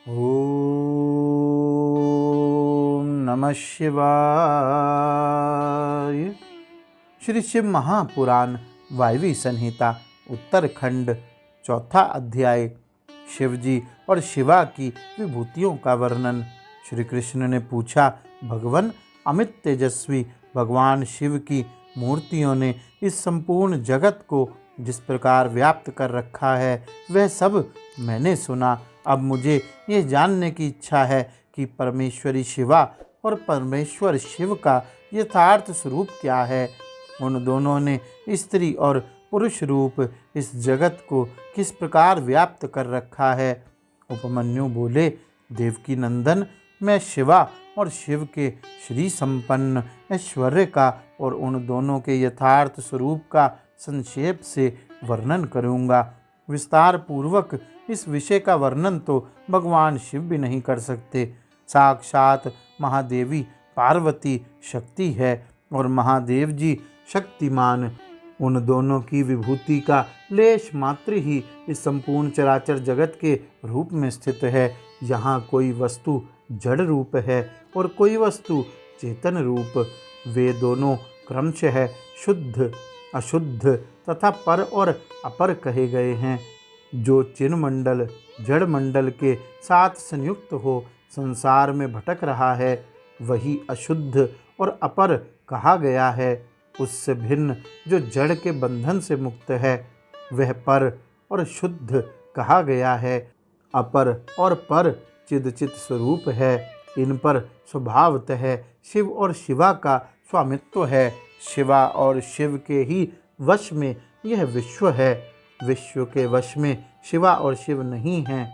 ओम नमः शिवाय। श्री शिव महापुराण वायवी संहिता उत्तरखंड चौथा अध्याय शिवजी और शिवा की विभूतियों का वर्णन। श्री कृष्ण ने पूछा, भगवान अमित तेजस्वी भगवान शिव की मूर्तियों ने इस संपूर्ण जगत को जिस प्रकार व्याप्त कर रखा है वह सब मैंने सुना। अब मुझे ये जानने की इच्छा है कि परमेश्वरी शिवा और परमेश्वर शिव का यथार्थ स्वरूप क्या है। उन दोनों ने स्त्री और पुरुष रूप इस जगत को किस प्रकार व्याप्त कर रखा है। उपमन्यु बोले, देवकी नंदन, मैं शिवा और शिव के श्री संपन्न ऐश्वर्य का और उन दोनों के यथार्थ स्वरूप का संक्षेप से वर्णन करूँगा। विस्तार पूर्वक इस विषय का वर्णन तो भगवान शिव भी नहीं कर सकते। साक्षात महादेवी पार्वती शक्ति है और महादेव जी शक्तिमान। उन दोनों की विभूति का लेश मात्र ही इस संपूर्ण चराचर जगत के रूप में स्थित है। यहाँ कोई वस्तु जड़ रूप है और कोई वस्तु चेतन रूप। वे दोनों क्रमशः शुद्ध, अशुद्ध तथा पर और अपर कहे गए हैं। जो चिन्मंडल जड़ मंडल के साथ संयुक्त हो संसार में भटक रहा है वही अशुद्ध और अपर कहा गया है। उससे भिन्न जो जड़ के बंधन से मुक्त है वह पर और शुद्ध कहा गया है। अपर और पर चिदचित स्वरूप है। इन पर स्वभावतः शिव और शिवा का स्वामित्व है। शिवा और शिव के ही वश में यह विश्व है। विश्व के वश में शिवा और शिव नहीं हैं।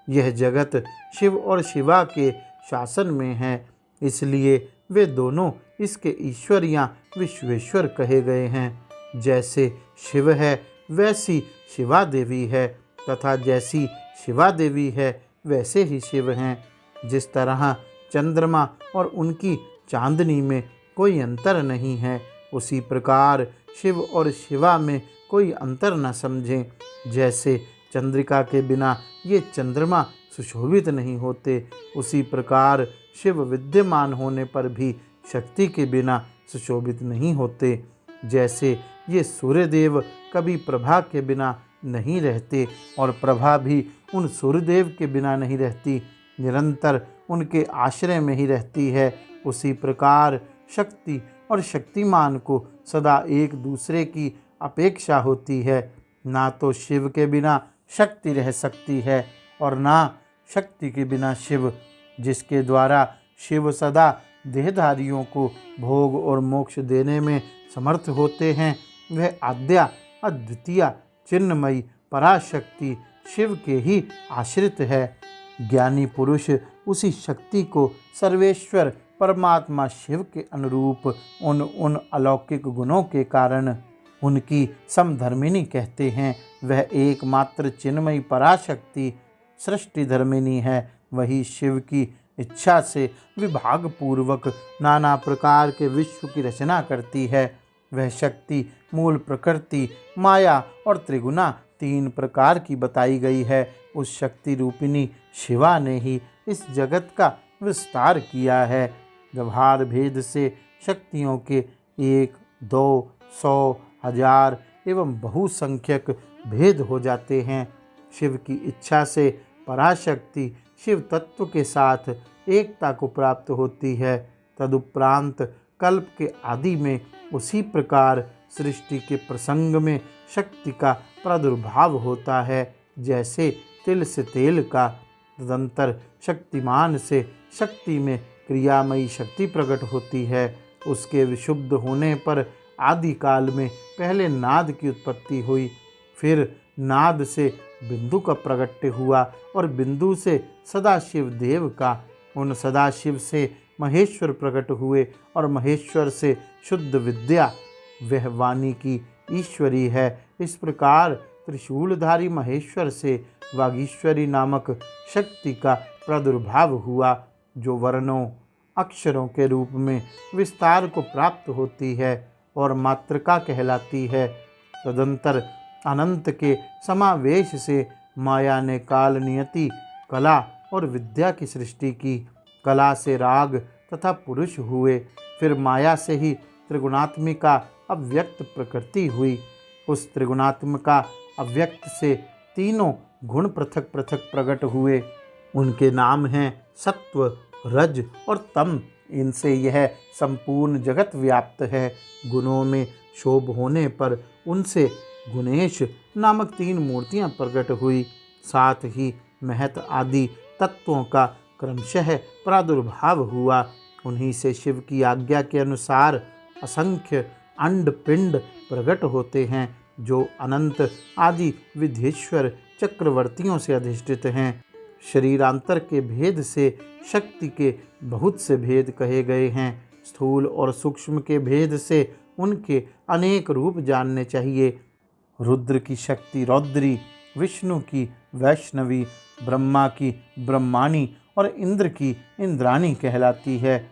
यह जगत शिव और शिवा के शासन में है, इसलिए वे दोनों इसके ईश्वर या विश्वेश्वर कहे गए हैं। जैसे शिव है वैसी शिवा देवी है तथा जैसी शिवा देवी है वैसे ही शिव हैं। जिस तरह चंद्रमा और उनकी चांदनी में कोई अंतर नहीं है, उसी प्रकार शिव और शिवा में कोई अंतर न समझें। जैसे चंद्रिका के बिना ये चंद्रमा सुशोभित नहीं होते, उसी प्रकार शिव विद्यमान होने पर भी शक्ति के बिना सुशोभित नहीं होते। जैसे ये सूर्यदेव कभी प्रभा के बिना नहीं रहते और प्रभा भी उन सूर्यदेव के बिना नहीं रहती, निरंतर उनके आश्रय में ही रहती है, उसी प्रकार शक्ति और शक्तिमान को सदा एक दूसरे की अपेक्षा होती है। ना तो शिव के बिना शक्ति रह सकती है और ना शक्ति के बिना शिव। जिसके द्वारा शिव सदा देहधारियों को भोग और मोक्ष देने में समर्थ होते हैं वह आद्या अद्वितीय चिन्मयी पराशक्ति शिव के ही आश्रित है। ज्ञानी पुरुष उसी शक्ति को सर्वेश्वर परमात्मा शिव के अनुरूप उन अलौकिक गुणों के कारण उनकी समधर्मिणी कहते हैं। वह एकमात्र चिन्मयी पराशक्ति सृष्टि धर्मिणी है। वही शिव की इच्छा से विभाग पूर्वक नाना प्रकार के विश्व की रचना करती है। वह शक्ति मूल प्रकृति, माया और त्रिगुणा तीन प्रकार की बताई गई है। उस शक्ति रूपिणी शिवा ने ही इस जगत का विस्तार किया है। व्यवहार भेद से शक्तियों के 1, 2, 100, 1000 एवं बहुसंख्यक भेद हो जाते हैं। शिव की इच्छा से पराशक्ति शिव तत्व के साथ एकता को प्राप्त होती है। तदुपरांत कल्प के आदि में उसी प्रकार सृष्टि के प्रसंग में शक्ति का प्रादुर्भाव होता है, जैसे तिल से तेल का। तदंतर शक्तिमान से शक्ति में क्रियामयी शक्ति प्रकट होती है। उसके विशुद्ध होने पर आदि काल में पहले नाद की उत्पत्ति हुई, फिर नाद से बिंदु का प्रगट्य हुआ और बिंदु से सदाशिव देव का। उन सदाशिव से महेश्वर प्रकट हुए और महेश्वर से शुद्ध विद्या, वह वाणी की ईश्वरी है। इस प्रकार त्रिशूलधारी महेश्वर से वागीश्वरी नामक शक्ति का प्रादुर्भाव हुआ, जो वर्णों अक्षरों के रूप में विस्तार को प्राप्त होती है और मातृका कहलाती है। तदंतर अनंत के समावेश से माया ने काल नियति, कला और विद्या की सृष्टि की। कला से राग तथा पुरुष हुए, फिर माया से ही त्रिगुणात्मिका अव्यक्त प्रकृति हुई। उस त्रिगुणात्मिका अव्यक्त से तीनों गुण पृथक पृथक प्रकट हुए। उनके नाम हैं सत्व, रज और तम। इनसे यह संपूर्ण जगत व्याप्त है। गुणों में शोभ होने पर उनसे गुणेश नामक 3 मूर्तियां प्रकट हुई। साथ ही महत आदि तत्वों का क्रमशः प्रादुर्भाव हुआ। उन्हीं से शिव की आज्ञा के अनुसार असंख्य अंड पिंड प्रकट होते हैं, जो अनंत आदि विधेश्वर चक्रवर्तियों से अधिष्ठित हैं। शरीरांतर के भेद से शक्ति के बहुत से भेद कहे गए हैं। स्थूल और सूक्ष्म के भेद से उनके अनेक रूप जानने चाहिए। रुद्र की शक्ति रौद्री, विष्णु की वैष्णवी, ब्रह्मा की ब्रह्माणी और इंद्र की इंद्राणी कहलाती है।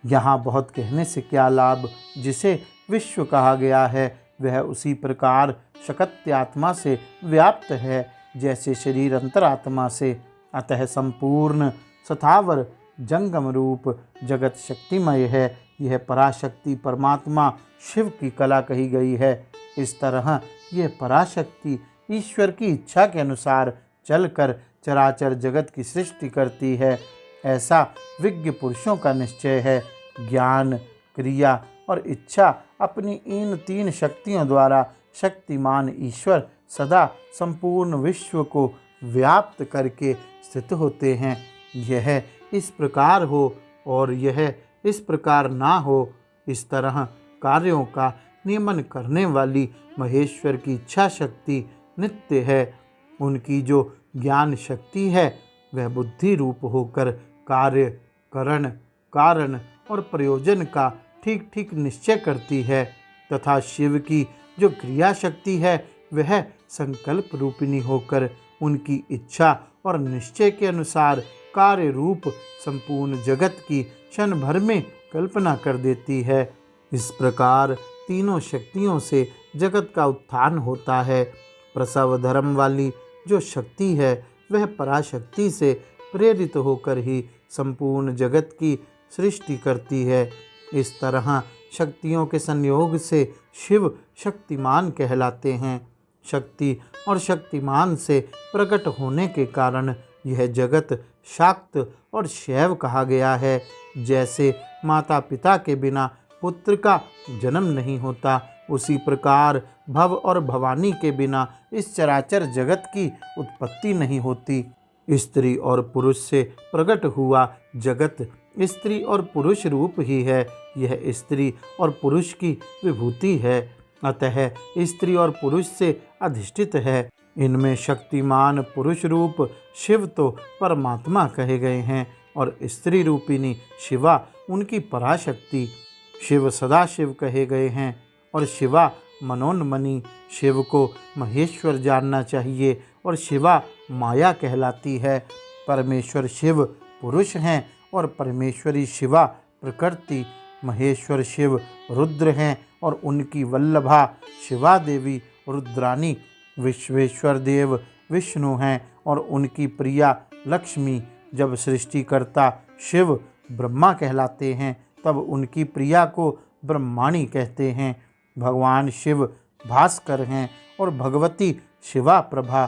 यहाँ बहुत कहने से क्या लाभ। जिसे विश्व कहा गया है वह उसी प्रकार शकत्यात्मा से व्याप्त है जैसे शरीर अंतरात्मा से। अतः संपूर्ण सथावर जंगम रूप जगत शक्तिमय है। यह पराशक्ति परमात्मा शिव की कला कही गई है। इस तरह यह पराशक्ति ईश्वर की इच्छा के अनुसार चलकर चराचर जगत की सृष्टि करती है, ऐसा विज्ञ पुरुषों का निश्चय है। ज्ञान, क्रिया और इच्छा अपनी इन 3 शक्तियों द्वारा शक्तिमान ईश्वर सदा संपूर्ण विश्व को व्याप्त करके स्थित होते हैं। यह इस प्रकार हो और यह इस प्रकार ना हो, इस तरह कार्यों का नियमन करने वाली महेश्वर की इच्छा शक्ति नित्य है। उनकी जो ज्ञान शक्ति है वह बुद्धि रूप होकर कार्य, करण, कारण और प्रयोजन का ठीक ठीक निश्चय करती है, तथा शिव की जो क्रिया शक्ति है वह संकल्प रूपिणी होकर उनकी इच्छा और निश्चय के अनुसार कार्य रूप संपूर्ण जगत की क्षण भर में कल्पना कर देती है। इस प्रकार तीनों शक्तियों से जगत का उत्थान होता है। प्रसव धर्म वाली जो शक्ति है वह पराशक्ति से प्रेरित होकर ही संपूर्ण जगत की सृष्टि करती है। इस तरह शक्तियों के संयोग से शिव शक्तिमान कहलाते हैं। शक्ति और शक्तिमान से प्रकट होने के कारण यह जगत शाक्त और शैव कहा गया है। जैसे माता पिता के बिना पुत्र का जन्म नहीं होता, उसी प्रकार भव और भवानी के बिना इस चराचर जगत की उत्पत्ति नहीं होती। स्त्री और पुरुष से प्रकट हुआ जगत स्त्री और पुरुष रूप ही है। यह स्त्री और पुरुष की विभूति है, अतः स्त्री और पुरुष से अधिष्ठित है। इनमें शक्तिमान पुरुष रूप शिव तो परमात्मा कहे गए हैं और स्त्री रूपिणी शिवा उनकी पराशक्ति। शिव सदाशिव कहे गए हैं और शिवा मनोन्मनी। शिव को महेश्वर जानना चाहिए और शिवा माया कहलाती है। परमेश्वर शिव पुरुष हैं और परमेश्वरी शिवा प्रकृति। महेश्वर शिव रुद्र हैं और उनकी वल्लभा शिवा देवी रुद्रानी। विश्वेश्वर देव विष्णु हैं और उनकी प्रिया लक्ष्मी। जब सृष्टिकर्ता शिव ब्रह्मा कहलाते हैं तब उनकी प्रिया को ब्रह्माणी कहते हैं। भगवान शिव भास्कर हैं और भगवती शिवा प्रभा।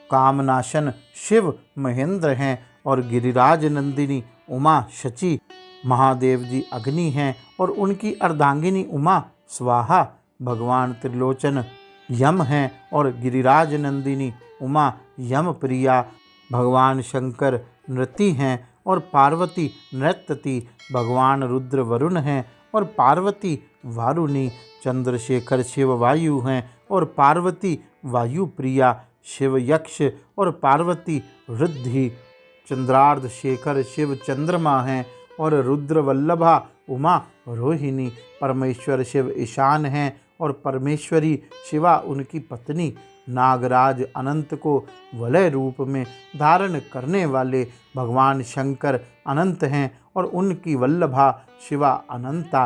कामनाशन शिव महेंद्र हैं और गिरिराज नंदिनी उमा शची। महादेव जी अग्नि हैं और उनकी अर्धांगिनी उमा स्वाहा। भगवान त्रिलोचन यम हैं और गिरिराज नंदिनी उमा यम प्रिया। भगवान शंकर नृति हैं और पार्वती नृत्यति। भगवान रुद्र वरुण हैं और पार्वती वारुणी। चंद्रशेखर शिव वायु हैं और पार्वती वायु प्रिया। शिव यक्ष और पार्वती रुद्धि। चंद्रार्ध शेखर शिव चंद्रमा हैं और रुद्र वल्लभा उमा रोहिणी। परमेश्वर शिव ईशान हैं और परमेश्वरी शिवा उनकी पत्नी। नागराज अनंत को वलय रूप में धारण करने वाले भगवान शंकर अनंत हैं और उनकी वल्लभा शिवा अनंता।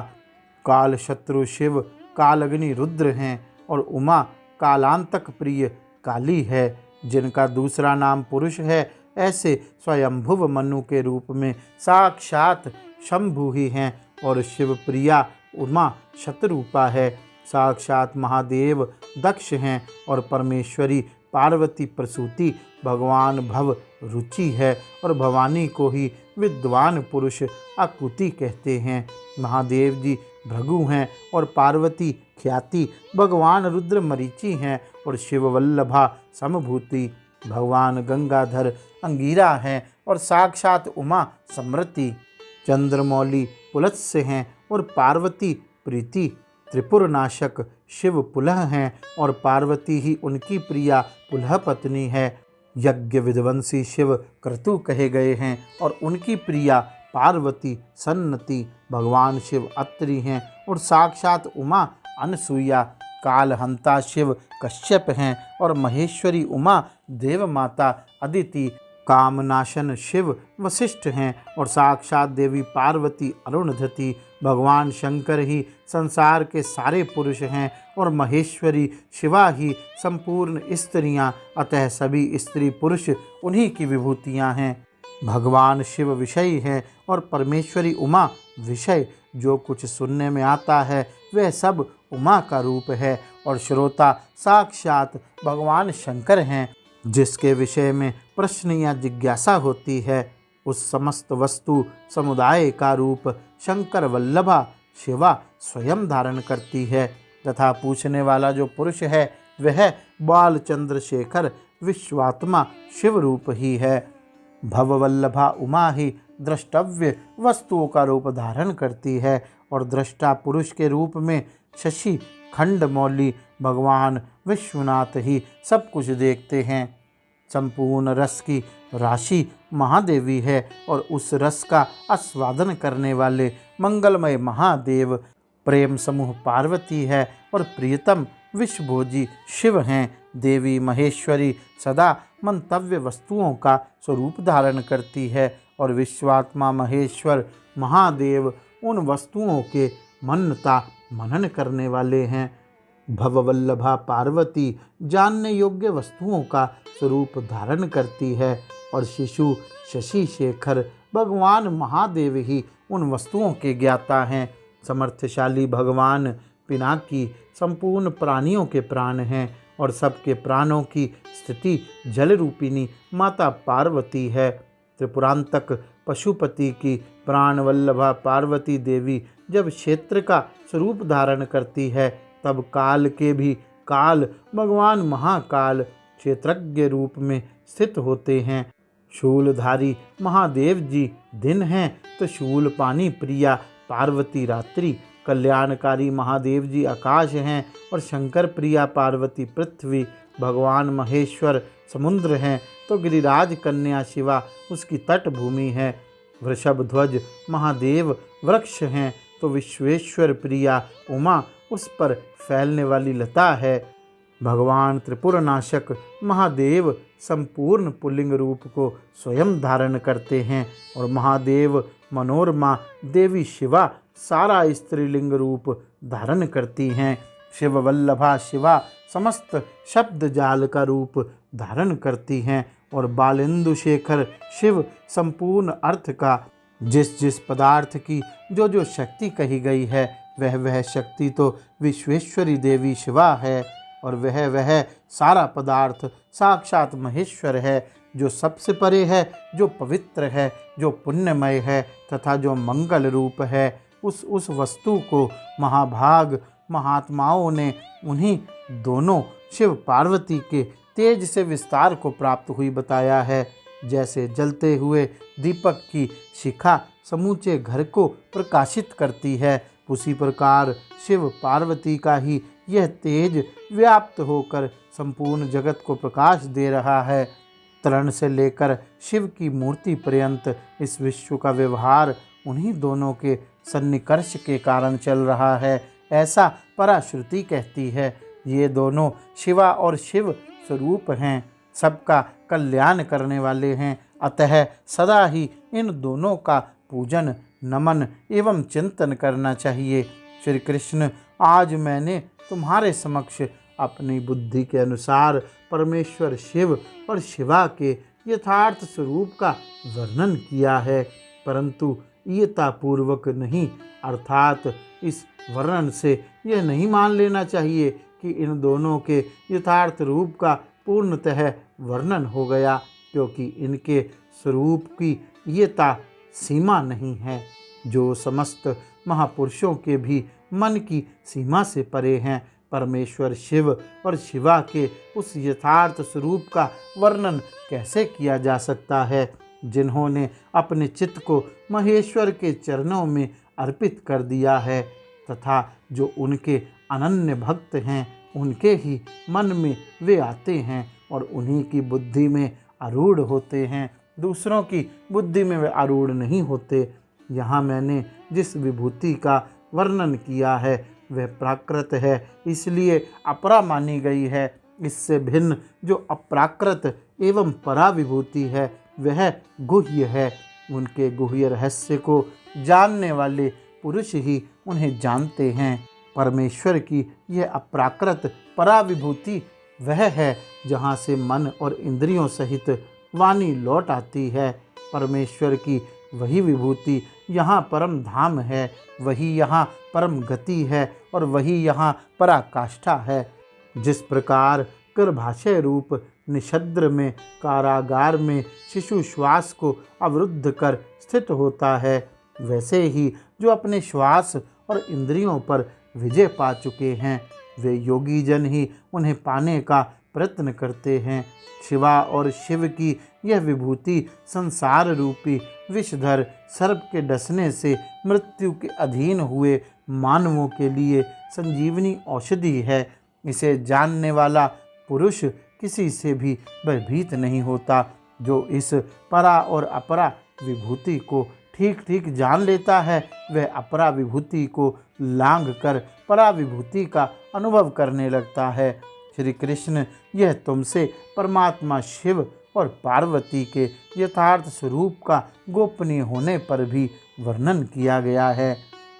काल शत्रु शिव कालग्नि रुद्र हैं और उमा कालांतक प्रिय काली है। जिनका दूसरा नाम पुरुष है ऐसे स्वयंभुव मनु के रूप में साक्षात शंभु ही हैं और शिव प्रिया उमा शतरूपा है। साक्षात महादेव दक्ष हैं और परमेश्वरी पार्वती प्रसूति भगवान भव रुचि है और भवानी को ही विद्वान पुरुष आकुति कहते हैं। महादेव जी भृगु हैं और पार्वती ख्याति भगवान रुद्र मरीचि हैं और शिव वल्लभा समभूति भगवान गंगाधर अंगीरा हैं और साक्षात उमा समृति चंद्रमौली पुलत्स्य हैं और पार्वती प्रीति त्रिपुरनाशक शिव पुलह हैं और पार्वती ही उनकी प्रिया पुलह पत्नी है। यज्ञ विध्वंसी शिव क्रतु कहे गए हैं और उनकी प्रिया पार्वती सन्नति भगवान शिव अत्रि हैं और साक्षात उमा अनसुईया कालहंता शिव कश्यप हैं और महेश्वरी उमा देव माता अदिति कामनाशन शिव वशिष्ठ हैं और साक्षात देवी पार्वती अरुणधति भगवान शंकर ही संसार के सारे पुरुष हैं और महेश्वरी शिवा ही संपूर्ण स्त्रियां, अतः सभी स्त्री पुरुष उन्हीं की विभूतियां हैं। भगवान शिव विषय हैं और परमेश्वरी उमा विषय। जो कुछ सुनने में आता है वह सब उमा का रूप है और श्रोता साक्षात भगवान शंकर हैं। जिसके विषय में प्रश्न या जिज्ञासा होती है उस समस्त वस्तु समुदाय का रूप शंकर वल्लभा शिवा स्वयं धारण करती है तथा पूछने वाला जो पुरुष है वह बाल चंद्रशेखर विश्वात्मा शिव रूप ही है। भववल्लभा उमा ही द्रष्टव्य वस्तुओं का रूप धारण करती है और दृष्टा पुरुष के रूप में शशि खंडमौली भगवान विश्वनाथ ही सब कुछ देखते हैं। संपूर्ण रस की राशि महादेवी है और उस रस का आस्वादन करने वाले मंगलमय महादेव प्रेम समूह पार्वती है और प्रियतम विश्वभोजी शिव हैं। देवी महेश्वरी सदा मंतव्य वस्तुओं का स्वरूप धारण करती है और विश्वात्मा महेश्वर महादेव उन वस्तुओं के मनता मनन करने वाले हैं। भववल्लभा पार्वती जानने योग्य वस्तुओं का स्वरूप धारण करती है और शिशु शशि शेखर भगवान महादेव ही उन वस्तुओं के ज्ञाता हैं। समर्थशाली भगवान पिनाकी संपूर्ण प्राणियों के प्राण हैं और सबके प्राणों की स्थिति जल रूपिणी माता पार्वती है। त्रिपुरांतक पशुपति की प्राण वल्लभा पार्वती देवी जब क्षेत्र का स्वरूप धारण करती है तब काल के भी काल भगवान महाकाल क्षेत्रज्ञ रूप में स्थित होते हैं। शूलधारी महादेव जी दिन हैं तो शूल पानी प्रिया पार्वती रात्रि, कल्याणकारी महादेव जी आकाश हैं और शंकर प्रिया पार्वती पृथ्वी, भगवान महेश्वर समुद्र हैं तो गिरिराज कन्या शिवा उसकी तटभूमि है। वृषभ ध्वज महादेव वृक्ष हैं तो विश्वेश्वर प्रिया उमा उस पर फैलने वाली लता है। भगवान त्रिपुरनाशक महादेव संपूर्ण पुल्लिंग रूप को स्वयं धारण करते हैं और महादेव मनोरमा देवी शिवा सारा स्त्रीलिंग रूप धारण करती हैं। शिव वल्लभा शिवा समस्त शब्द जाल का रूप धारण करती हैं और बालेंदु शेखर शिव संपूर्ण अर्थ का जिस जिस पदार्थ की जो जो शक्ति कही गई है वह शक्ति तो विश्वेश्वरी देवी शिवा है और वह सारा पदार्थ साक्षात महेश्वर है जो सबसे परे है, जो पवित्र है, जो पुण्यमय है तथा जो मंगल रूप है। उस वस्तु को महाभाग महात्माओं ने उन्हीं दोनों शिव पार्वती के तेज से विस्तार को प्राप्त हुई बताया है। जैसे जलते हुए दीपक की शिखा समूचे घर को प्रकाशित करती है उसी प्रकार शिव पार्वती का ही यह तेज व्याप्त होकर संपूर्ण जगत को प्रकाश दे रहा है। तरण से लेकर शिव की मूर्ति पर्यंत इस विश्व का व्यवहार उन्हीं दोनों के सन्निकर्ष के कारण चल रहा है, ऐसा पराश्रुति कहती है। ये दोनों शिवा और शिव स्वरूप हैं, सबका कल्याण करने वाले हैं, अतः सदा ही इन दोनों का पूजन नमन एवं चिंतन करना चाहिए। श्री कृष्ण, आज मैंने तुम्हारे समक्ष अपनी बुद्धि के अनुसार परमेश्वर शिव और शिवा के यथार्थ स्वरूप का वर्णन किया है, परंतु ईयतापूर्वक नहीं। अर्थात इस वर्णन से यह नहीं मान लेना चाहिए कि इन दोनों के यथार्थ रूप का पूर्णतः वर्णन हो गया, क्योंकि इनके स्वरूप की ईयता सीमा नहीं है, जो समस्त महापुरुषों के भी मन की सीमा से परे हैं। परमेश्वर शिव और शिवा के उस यथार्थ स्वरूप का वर्णन कैसे किया जा सकता है, जिन्होंने अपने चित्त को महेश्वर के चरणों में अर्पित कर दिया है, तथा जो उनके अनन्य भक्त हैं, उनके ही मन में वे आते हैं और उन्हीं की बुद्धि में आरूढ़ होते हैं, दूसरों की बुद्धि में वे आरूढ़ नहीं होते। यहाँ मैंने जिस विभूति का वर्णन किया है वह प्राकृत है, इसलिए अपरा मानी गई है। इससे भिन्न जो अप्राकृत एवं परा विभूति है वह गुह्य है। उनके गुह्य रहस्य को जानने वाले पुरुष ही उन्हें जानते हैं। परमेश्वर की यह अप्राकृत परा विभूति वह है जहाँ से मन और इंद्रियों सहित वाणी लौट आती है। परमेश्वर की वही विभूति यहाँ परम धाम है, वही यहाँ परम गति है और वही यहाँ पराकाष्ठा है। जिस प्रकार गर्भाशय रूप निषद्र में कारागार में शिशु श्वास को अवरुद्ध कर स्थित होता है, वैसे ही जो अपने श्वास और इंद्रियों पर विजय पा चुके हैं वे योगी जन ही उन्हें पाने का प्रयत्न करते हैं। शिवा और शिव की यह विभूति संसार रूपी विषधर सर्प के डसने से मृत्यु के अधीन हुए मानवों के लिए संजीवनी औषधि है। इसे जानने वाला पुरुष किसी से भी भयभीत नहीं होता। जो इस परा और अपरा विभूति को ठीक ठीक जान लेता है वह अपरा विभूति को लांघ कर परा विभूति का अनुभव करने लगता है। श्री कृष्ण, यह तुमसे परमात्मा शिव और पार्वती के यथार्थ स्वरूप का गोपनीय होने पर भी वर्णन किया गया है,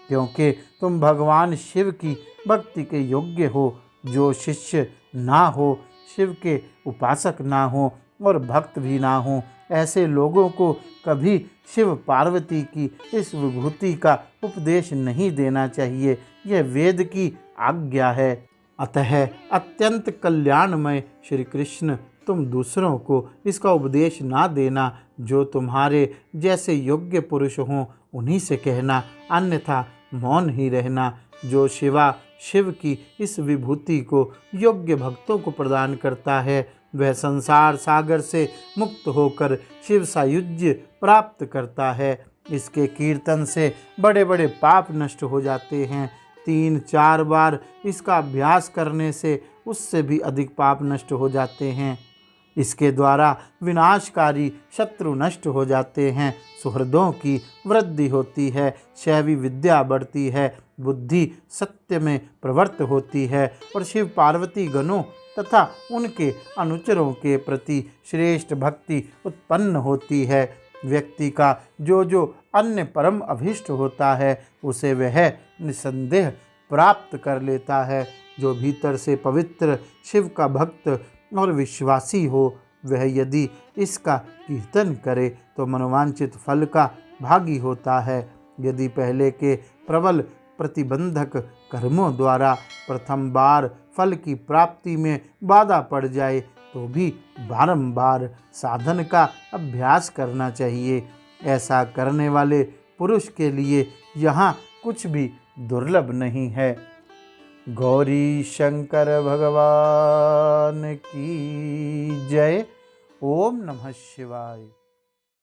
क्योंकि तुम भगवान शिव की भक्ति के योग्य हो। जो शिष्य ना हो, शिव के उपासक ना हो और भक्त भी ना हो, ऐसे लोगों को कभी शिव पार्वती की इस विभूति का उपदेश नहीं देना चाहिए। यह वेद की आज्ञा है। अतः अत्यंत कल्याणमय श्री कृष्ण, तुम दूसरों को इसका उपदेश ना देना। जो तुम्हारे जैसे योग्य पुरुष हों उन्हीं से कहना, अन्यथा मौन ही रहना। जो शिवा शिव की इस विभूति को योग्य भक्तों को प्रदान करता है वह संसार सागर से मुक्त होकर शिव सायुज्य प्राप्त करता है। इसके कीर्तन से बड़े बड़े पाप नष्ट हो जाते हैं। 3-4 बार इसका अभ्यास करने से उससे भी अधिक पाप नष्ट हो जाते हैं। इसके द्वारा विनाशकारी शत्रु नष्ट हो जाते हैं, सुहृदों की वृद्धि होती है, शैवी विद्या बढ़ती है, बुद्धि सत्य में प्रवृत्त होती है और शिव पार्वती गणों तथा उनके अनुचरों के प्रति श्रेष्ठ भक्ति उत्पन्न होती है। व्यक्ति का जो अन्य परम अभीष्ट होता है उसे वह निसंदेह प्राप्त कर लेता है। जो भीतर से पवित्र शिव का भक्त और विश्वासी हो वह यदि इसका कीर्तन करे तो मनोवांछित फल का भागी होता है। यदि पहले के प्रबल प्रतिबंधक कर्मों द्वारा प्रथम बार फल की प्राप्ति में बाधा पड़ जाए तो भी बारंबार साधन का अभ्यास करना चाहिए। ऐसा करने वाले पुरुष के लिए यहाँ कुछ भी दुर्लभ नहीं है। गौरी शंकर भगवान की जय। ओम नमः शिवाय।